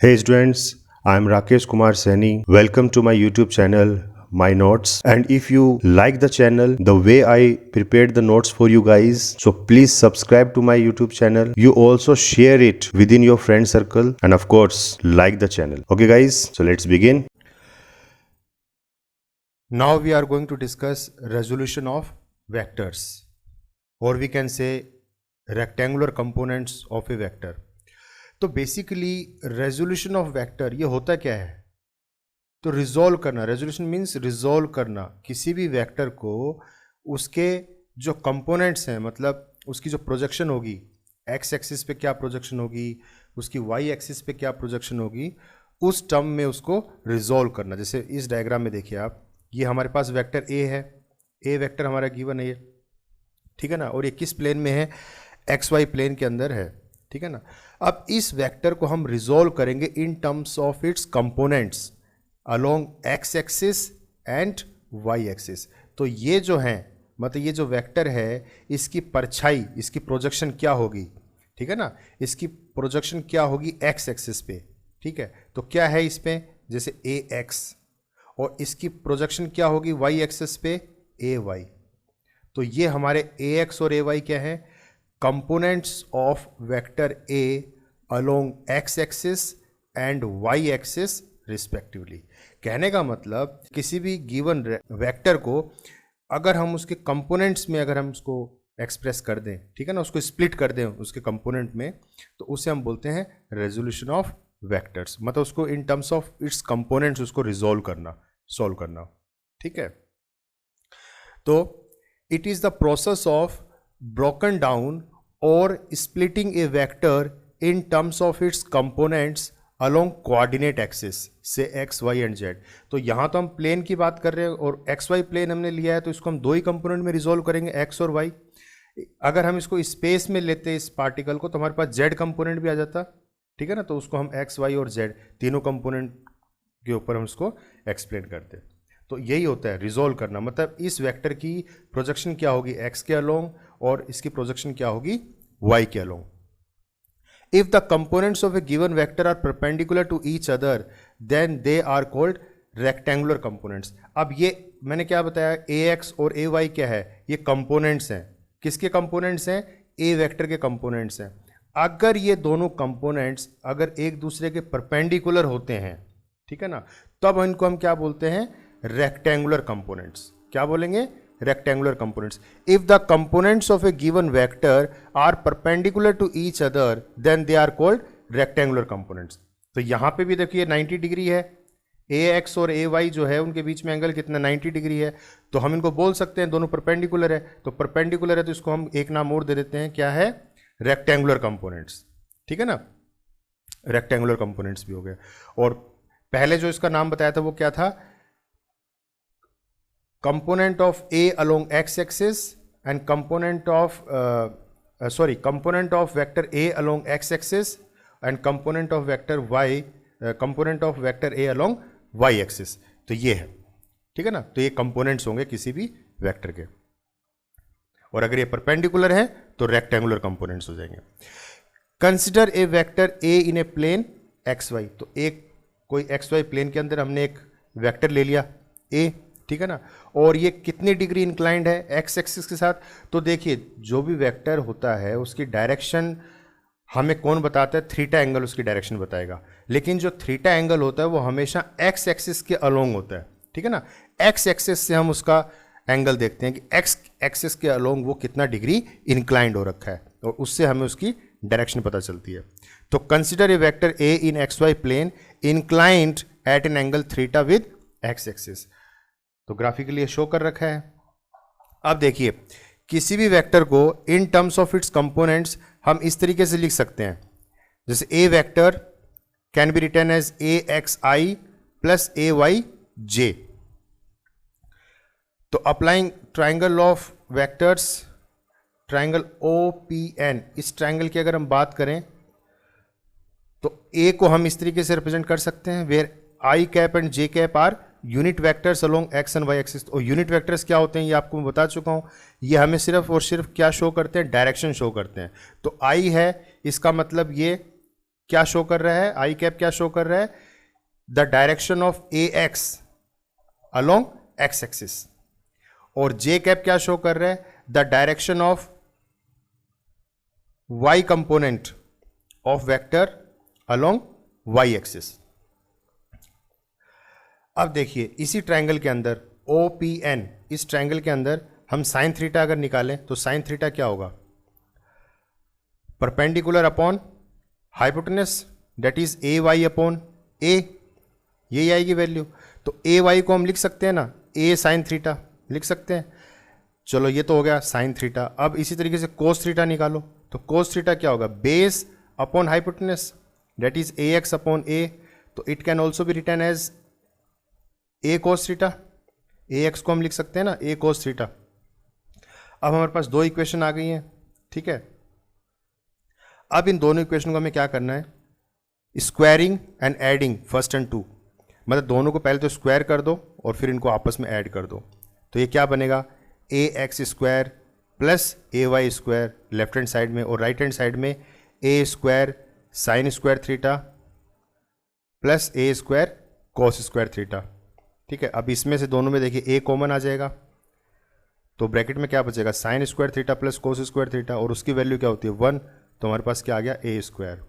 Hey students, I am Rakesh Kumar Saini. Welcome to my YouTube channel, My Notes. And if you like the channel, the way I prepared the notes for you guys, so please subscribe to my YouTube channel. You also share it within your friend circle and of course, like the channel. Okay guys, so let's begin. Now we are going to discuss resolution of vectors, or we can say rectangular components of a vector. तो basically resolution of vector ये होता क्या है? तो resolve करना, resolution means resolve करना किसी भी वेक्टर को उसके जो कंपोनेंट्स हैं, मतलब उसकी जो प्रोजेक्शन होगी, एक्स एक्सिस पे क्या प्रोजेक्शन होगी, उसकी वाई एक्सिस पे क्या प्रोजेक्शन होगी, उस टर्म में उसको रिजॉल्व करना। जैसे इस डायग्राम में देखिए आप, ये हमारे पास वेक्टर ए है, ए वेक्टर हमारा गिवन है ये, ठीक है ना, और ये किस प्लेन में है? एक्स वाई प्लेन के अंदर है, ठीक है ना। अब इस वेक्टर को हम रिजॉल्व करेंगे in terms of its components along x axis and y axis. तो ये जो है, मतलब ये जो वेक्टर है, इसकी परछाई, इसकी प्रोजेक्शन क्या होगी, ठीक है ना, इसकी प्रोजेक्शन क्या होगी एक्स एक्सिस पे, ठीक है। तो क्या है इस पे, जैसे ए एक्स, और इसकी प्रोजेक्शन क्या होगी वाई एक्सिस पे, ए वाई। तो ये हमारे ए एक्स और ए वाई क्या है? Components of vector A along x axis and y axis respectively. कहने का मतलब किसी भी गिवन वेक्टर को अगर हम उसके कंपोनेंट्स में अगर हम उसको एक्सप्रेस कर दें, ठीक है ना, उसको स्प्लिट कर दें उसके कंपोनेंट में, तो उसे हम बोलते हैं रेजोल्यूशन ऑफ वेक्टर्स। मतलब उसको इन टर्म्स ऑफ इट्स कंपोनेंट्स उसको रिजॉल्व करना, सॉल्व करना, ठीक है। तो it is the process of broken down or splitting a vector in terms of its components along coordinate axis से x, y and z। तो यहाँ तो हम प्लेन की बात कर रहे हैं और x, y प्लेन हमने लिया है, तो इसको हम दो ही कंपोनेंट में रिजोल्व करेंगे, x और y। अगर हम इसको स्पेस में लेते इस पार्टिकल को, तो हमारे पास z कंपोनेंट भी आ जाता, ठीक है ना। तो उसको हम x, y और z तीनों कंपोनेंट के ऊपर हम उसको एक्सप्लेन करते हैं। तो यही होता है रिजोल्व करना, मतलब इस वेक्टर की प्रोजेक्शन क्या होगी x के अलोंग और इसकी प्रोजेक्शन क्या होगी y के along. If the components of a given vector are perpendicular to each other then they are called rectangular components. अब ये मैंने क्या बताया, ए एक्स और ए वाई क्या है? ये कंपोनेंट्स हैं। किसके कंपोनेंट्स हैं? ए वेक्टर के कंपोनेंट्स हैं। अगर ये दोनों कंपोनेंट्स अगर एक दूसरे के परपेंडिकुलर होते हैं, ठीक है ना, तब इनको हम क्या बोलते हैं? Rectangular components. क्या बोलेंगे? Rectangular components. If the components of a given vector are perpendicular to each other then they are called rectangular components. तो यहां पे भी देखिए 90 डिग्री है, ए एक्स और ए वाई जो है उनके बीच में एंगल कितना, 90 डिग्री है। तो हम इनको बोल सकते हैं दोनों परपेंडिकुलर है। तो परपेंडिकुलर है तो इसको हम एक नाम और दे देते हैं, क्या है? रेक्टेंगुलर कंपोनेंट्स, ठीक है ना। रेक्टेंगुलर कंपोनेंट्स भी हो गए। और पहले जो इसका नाम बताया था वो क्या था? component of A along x axis and component of vector A along x axis and component of vector y component of vector A along y axis। तो ये है, ठीक है ना। तो ये कंपोनेंट्स होंगे किसी भी वेक्टर के, और अगर ये परपेंडिकुलर है तो रेक्टेंगुलर कंपोनेंट्स हो जाएंगे। Consider a vector A in a plane x y. तो एक कोई एक्स वाई प्लेन के अंदर हमने एक वेक्टर ले लिया ए, ठीक है ना, और ये कितनी डिग्री इंक्लाइंड है एक्स एक्सिस के साथ। तो देखिए जो भी वेक्टर होता है उसकी डायरेक्शन हमें कौन बताता है? थीटा एंगल उसकी डायरेक्शन बताएगा। लेकिन जो थीटा एंगल होता है वो हमेशा एक्स एक्सिस के अलोंग होता है, ठीक है ना। एक्स एक्सिस से हम उसका एंगल देखते हैं कि एक्स एक्सिस के अलोंग वो कितना डिग्री इंक्लाइंड हो रखा है, और उससे हमें उसकी डायरेक्शन पता चलती है। तो consider a vector A in X Y plane inclined at an angle theta with X axis. तो ग्राफिकली शो कर रखा है। अब देखिए किसी भी वेक्टर को in terms of its components हम इस तरीके से लिख सकते हैं, जैसे A vector can be written as A X I plus A Y J. तो applying triangle of vectors, triangle O P N, इस ट्राइंगल की अगर हम बात करें तो ए को हम इस तरीके से रिप्रेजेंट कर सकते हैं, where i cap and j cap are unit vectors along x and y axis. और यूनिट वेक्टर्स क्या होते हैं ये आपको मैं बता चुका हूँ। ये हमें सिर्फ और सिर्फ क्या शो करते हैं? डायरेक्शन शो करते हैं। तो आई है, इसका मतलब ये क्या शो कर रहा है, आई कैप क्या शो कर रहा है, the direction of A x along x axis, और जे कैप क्या शो कर रहा है, the direction of y component of vector along y axis. अब देखिए इसी ट्रायंगल के अंदर OPN, इस ट्रायंगल के अंदर हम साइन थीटा अगर निकालें तो साइन थीटा क्या होगा, perpendicular upon hypotenuse, that is AY upon A, यही आएगी वैल्यू। तो AY को हम लिख सकते हैं ना, A साइन थीटा लिख सकते हैं। चलो ये तो हो गया साइन थीटा। अब इसी तरीके से कोस थीटा निकालो, तो कोस थीटा क्या होगा, base upon hypotenuse, that is AX upon A, तो it can also be written as A cos theta, AX को हम लिख सकते हैं ना A कोस थीटा। अब हमारे पास दो इक्वेशन आ गई हैं, ठीक है। अब इन दोनों इक्वेशन को हमें क्या करना है, squaring and adding first and two, मतलब दोनों को पहले तो स्क्वायर कर दो और फिर इनको आपस में ऐड कर दो। तो ये क्या बनेगा, AX square plus AY square left hand side में, और राइट हैंड साइड में A square sine square theta plus A square cos square theta, ठीक है। अब इसमें से दोनों में देखिए A कॉमन आ जाएगा, तो ब्रैकेट में क्या बचेगा, sine square theta plus cos square theta, और उसकी वैल्यू क्या होती है 1, तो हमारे पास क्या आ गया A स्क्वायर।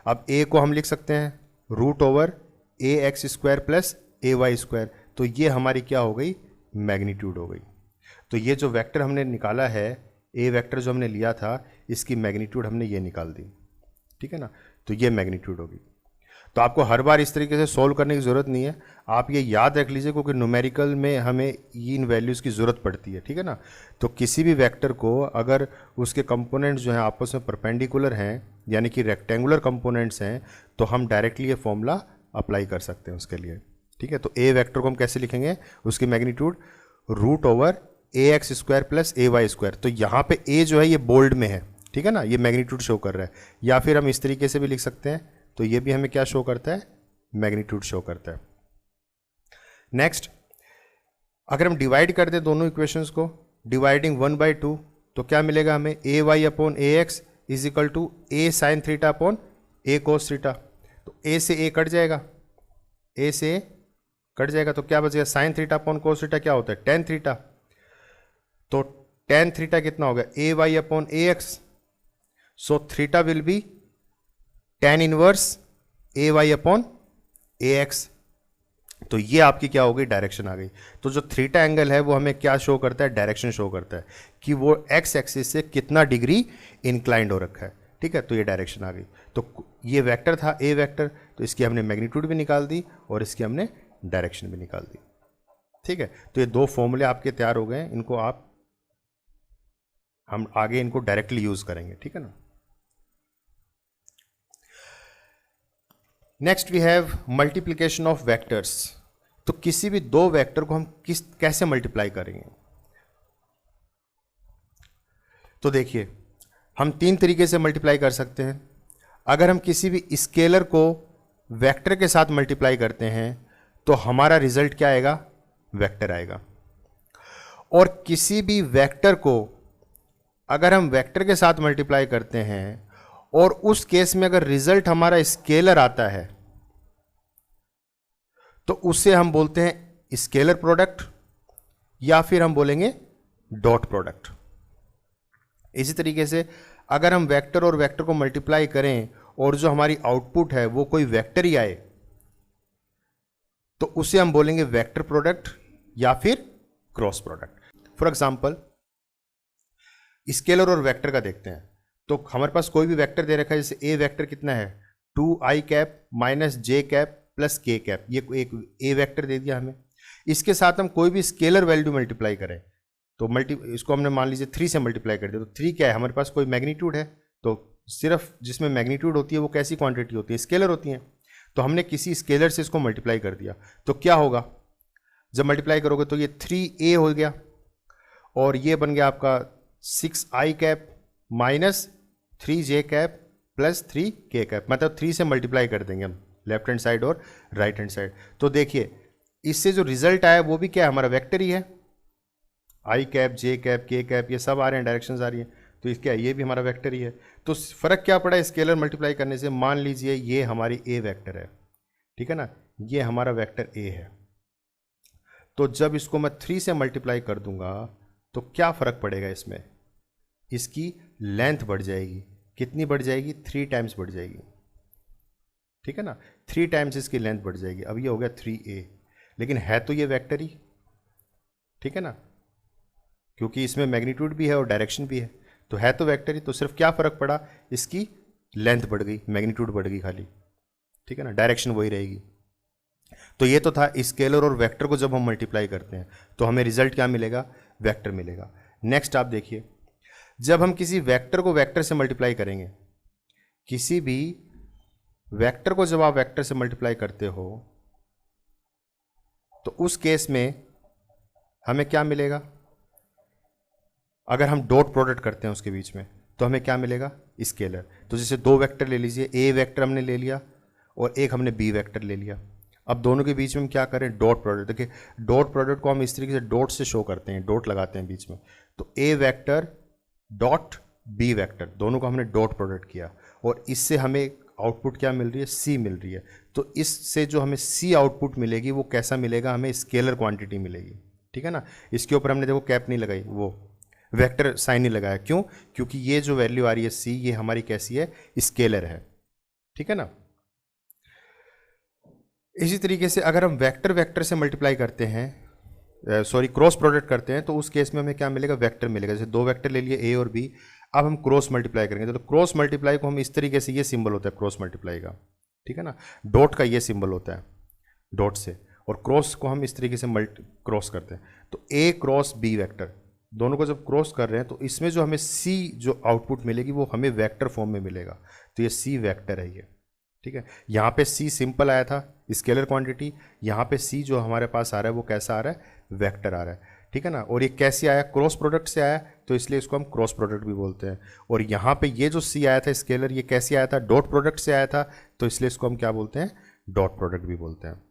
अब A को हम लिख सकते हैं root over AX square plus AY square, तो ये हमारी क्या हो गई, मैग्नीट्यूड हो गई। तो ये जो वेक्टर हमने निकाला है, A वेक्टर जो हमने लिया था, इसकी मैग्नीट्यूड हमने ये निकाल दी, ठीक है ना। तो ये मैग्नीट्यूड होगी। तो आपको हर बार इस तरीके से सॉल्व करने की ज़रूरत नहीं है, आप ये याद रख लीजिए, क्योंकि न्यूमेरिकल में हमें इन वैल्यूज़ की ज़रूरत पड़ती है, ठीक है ना। तो किसी भी वेक्टर को अगर उसके कंपोनेंट्स जो हैं आपस में परपेंडिकुलर हैं, यानी कि रेक्टेंगुलर कंपोनेंट्स हैं, तो हम डायरेक्टली ये फॉर्मूला अप्लाई कर सकते हैं उसके लिए, ठीक है। तो A वेक्टर को हम कैसे लिखेंगे, उसकी magnitude root over AX square plus AY square. तो यहाँ पे A जो है ये बोल्ड में है, ठीक है ना, ये मैग्नीट्यूड शो कर रहा है। या फिर हम इस तरीके से भी लिख सकते हैं, तो ये भी हमें क्या शो करता है, मैग्नीट्यूड शो करता है। नेक्स्ट, अगर हम डिवाइड कर दें दोनों इक्वेशंस को, डिवाइडिंग 1/2, तो क्या मिलेगा हमें, AY upon AX is equal to A sine theta upon A cos theta. तो A से A कट जाएगा, A से A कट जाएगा, तो क्या बचेगा, sine theta upon cos theta क्या होता है, टेन थीटा। तो टेन थीटा कितना हो गया, AY upon AX, so theta will be tan inverse AY upon AX। तो ये आपकी क्या हो गई, डायरेक्शन आ गई। तो जो थीटा एंगल है वो हमें क्या शो करता है, डायरेक्शन शो करता है कि वो एक्स एक्सिस से कितना डिग्री इंक्लाइंड हो रखा है, ठीक है। तो ये डायरेक्शन आ गई। तो ये वेक्टर था A वेक्टर, तो इसकी हमने मैग्नीट्यूड भी निकाल दी और इसकी हमने डायरेक्शन भी निकाल दी, ठीक है। तो ये दो फॉर्मूले आपके तैयार हो गए, इनको हम आगे इनको डायरेक्टली यूज करेंगे, ठीक है ना। Next we have multiplication of vectors. तो किसी भी दो वेक्टर को हम कैसे मल्टीप्लाई करेंगे, तो देखिए हम तीन तरीके से मल्टीप्लाई कर सकते हैं। अगर हम किसी भी स्केलर को वेक्टर के साथ मल्टीप्लाई करते हैं तो हमारा रिजल्ट क्या आएगा, वेक्टर आएगा। और किसी भी वेक्टर को अगर हम वेक्टर के साथ मल्टीप्लाई करते हैं और उस केस में अगर रिजल्ट हमारा स्केलर आता है तो उससे हम बोलते हैं स्केलर प्रोडक्ट, या फिर हम बोलेंगे डॉट प्रोडक्ट। इसी तरीके से अगर हम वेक्टर और वेक्टर को मल्टीप्लाई करें और जो हमारी आउटपुट है वो कोई वेक्टर ही आए तो उसे हम बोलेंगे वेक्टर प्रोडक्ट या फिर cross product. For example scalar और वेक्टर का देखते हैं। तो हमारे पास कोई भी वेक्टर दे रखा है, जैसे ए वेक्टर कितना है 2i कैप माइनस जे कैप प्लस के कैप, ये एक ए वेक्टर दे दिया हमें। इसके साथ हम कोई भी स्केलर वैल्यू मल्टीप्लाई करें तो इसको हमने मान लीजिए 3 से मल्टीप्लाई कर दिया, तो 3 क्या है, हमारे पास कोई मैग्नीट्यूड है। तो सिर्फ जिसमें मैग्नीट्यूड होती है वो कैसी क्वांटिटी होती है, स्केलर होती है। तो हमने किसी स्केलर से इसको मल्टीप्लाई कर दिया, तो क्या होगा, जब मल्टीप्लाई करोगे तो ये 3a हो गया और ये बन गया आपका 6i cap minus 3j cap plus 3k cap, मतलब 3 से मल्टीप्लाई कर देंगे हम लेफ्ट हैंड साइड और राइट हैंड साइड। तो देखिए इससे जो रिजल्ट आया वो भी क्या है, हमारा वेक्टर ही है। i cap, j cap, k cap ये सब आ रहे हैं, डायरेक्शंस आ रही हैं। तो इसका ये भी हमारा वेक्टर ही है। तो फ़र्क क्या पड़ा स्केलर मल्टीप्लाई करने से? मान लीजिए ये हमारी ए वेक्टर है, ठीक है ना, ये हमारा वेक्टर ए है। तो जब इसको मैं 3 से मल्टीप्लाई कर दूंगा तो क्या फ़र्क पड़ेगा इसमें? इसकी लेंथ बढ़ जाएगी। कितनी बढ़ जाएगी? 3 टाइम्स बढ़ जाएगी, ठीक है ना, 3 टाइम्स इसकी लेंथ बढ़ जाएगी। अब ये हो गया 3a, लेकिन है तो ये वेक्टर ही, ठीक है ना, क्योंकि इसमें मैग्नीट्यूड भी है और डायरेक्शन भी है, तो है तो वेक्टर ही। तो सिर्फ क्या फ़र्क पड़ा? इसकी लेंथ बढ़ गई, मैग्नीट्यूड बढ़ गई खाली, ठीक है ना, डायरेक्शन वही रहेगी। तो ये तो था स्केलर और वेक्टर को जब हम मल्टीप्लाई करते हैं तो हमें रिजल्ट क्या मिलेगा? वेक्टर मिलेगा। नेक्स्ट आप देखिए, जब हम किसी वेक्टर को वेक्टर से मल्टीप्लाई करेंगे, किसी भी वेक्टर को जब आप वेक्टर से मल्टीप्लाई करते हो तो उस केस में हमें क्या मिलेगा? अगर हम डॉट प्रोडक्ट करते हैं उसके बीच में तो हमें क्या मिलेगा? स्केलर। तो जैसे 2 वेक्टर ले लीजिए, ए वेक्टर हमने ले लिया और एक हमने बी वेक्टर ले लिया। अब दोनों के बीच में हम क्या करें? Dot product. देखिए डॉट प्रोडक्ट को हम इस तरीके से डॉट से शो करते हैं, डॉट लगाते हैं बीच में। तो ए वेक्टर डॉट बी वेक्टर, दोनों को हमने डॉट प्रोडक्ट किया और इससे हमें आउटपुट क्या मिल रही है? सी मिल रही है। तो इससे जो हमें सी आउटपुट मिलेगी वो कैसा मिलेगा? हमें स्केलर क्वांटिटी मिलेगी, ठीक है ना। इसके ऊपर हमने देखो कैप नहीं लगाई, वो वेक्टर साइन नहीं लगाया। क्यों? क्योंकि ये जो वैल्यू आ रही है सी, ये हमारी कैसी है? स्केलर है, ठीक है ना। इसी तरीके से अगर हम वेक्टर वेक्टर से मल्टीप्लाई करते हैं, क्रॉस प्रोडक्ट करते हैं, तो उस केस में हमें क्या मिलेगा? वेक्टर मिलेगा। जैसे 2 वेक्टर ले लिए ए और बी, अब हम क्रॉस मल्टीप्लाई करेंगे तो क्रॉस मल्टीप्लाई को हम इस तरीके से, ये सिंबल होता है क्रॉस मल्टीप्लाई का, ठीक है ना, डॉट का ये सिंबल होता है डॉट से, और क्रॉस को हम इस तरीके से क्रॉस करते हैं। तो ए क्रॉस बी वेक्टर, दोनों को जब क्रॉस कर रहे हैं तो इसमें जो हमें सी जो आउटपुट मिलेगी वो हमें वेक्टर फॉर्म में मिलेगा। तो ये सी वेक्टर है ये, ठीक है। यहाँ पे सी सिंपल आया था स्केलर क्वांटिटी, यहाँ पे सी जो हमारे पास आ रहा है वो कैसा आ रहा है? वेक्टर आ रहा है, ठीक है ना। और ये कैसे आया? क्रॉस प्रोडक्ट से आया, तो इसलिए इसको हम क्रॉस प्रोडक्ट भी बोलते हैं। और यहाँ पे ये जो सी आया था स्केलर, ये कैसे आया था? डॉट प्रोडक्ट से आया था, तो इसलिए इसको हम क्या बोलते हैं? डॉट प्रोडक्ट भी बोलते हैं।